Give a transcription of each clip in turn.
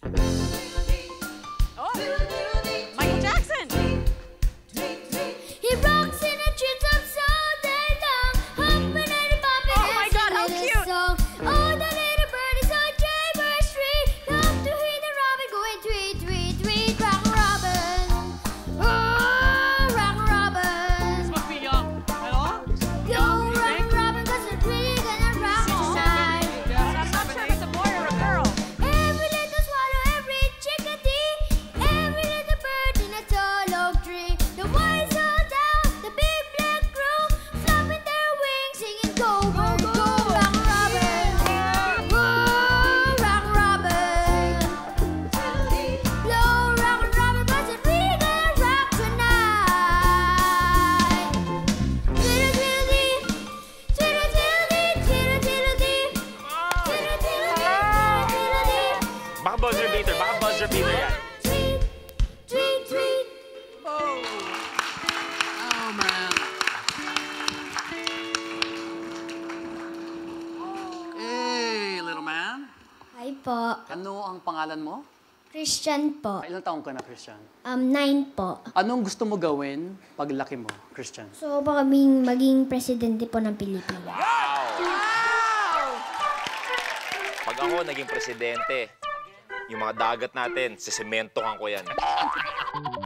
Oh, Michael Jackson! He rocks in the streets of all day long, hopping and bopping. Oh my God, how cute! Song. Oh, the little bird is on Jaybird Street. Love to hear the robin going tweet, tweet, tweet. Rock Robin. Oh, Rock Robin. This must be young. Hello? Yo, Rock Robin, 'cause it's really gonna rock tonight. I'm not sure if it's a boy or a girl. Every little swallow, every chickadee, every little bird in a tall oak tree. The boys all down, the big black crow, flapping their wings, singing go, go, go, Rock Robin. Go, Rock Robin. Blow, Rock Robin, 'cause it's really gonna rock tonight. Tweedledee, tweedledee, tweedledee, tweedledee. Baka buzzer beater, baka buzzer beater yan. Tweet, tweet, tweet. Oh, man. Hey, little man. Hi po. Ano ang pangalan mo? Christian po. Ilang taong ka na, Christian? 9 po. Anong gusto mo gawin paglaki mo, Christian? So, baka maging presidente po ng Pilipinas. Pag ako naging presidente, yung mga dagat natin, sisementohan ko yan.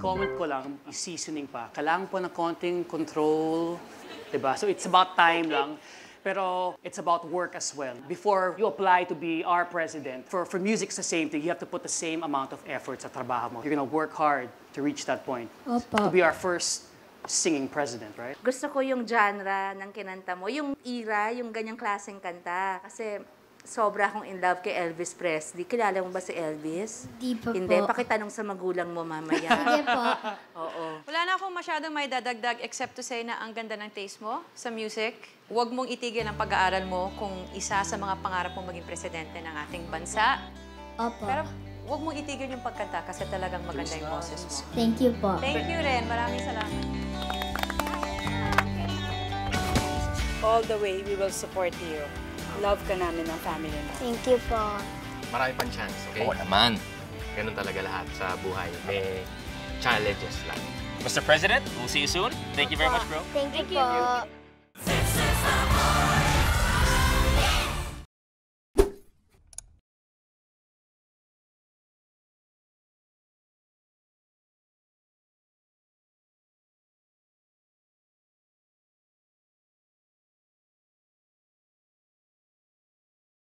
Comment ko lang, seasoning pa. Kailangan po ng konting control, diba? So it's about time lang. Pero it's about work as well. Before you apply to be our president, for music, it's the same thing. You have to put the same amount of effort sa trabaho mo. You're gonna work hard to reach that point. To Opo. be our first singing president, right? Gusto ko yung genre ng kinanta mo, yung era, yung ganyang klaseng kanta. Kasi sobra akong in love kay Elvis Presley. Kilala mo ba si Elvis? Di pa Hindi, po. pakitanong sa magulang mo mamaya. Sige po. Oo. Wala na akong masyadong may dadagdag except to say na ang ganda ng taste mo sa music. Huwag mong itigil ang pag-aaral mo kung isa sa mga pangarap mong maging presidente ng ating bansa. Opo. Pero huwag mong itigil yung pagkanta kasi talagang maganda yung boses mo. Thank you po. Thank you rin. Maraming salamat. All the way, we will support you. Love ka namin ng family mo. Thank you po. Marami pang chance, okay? Oo naman. Ganun talaga lahat sa buhay. May challenges lang. Mr. President, we'll see you soon. Thank you very much, bro. Thank you po.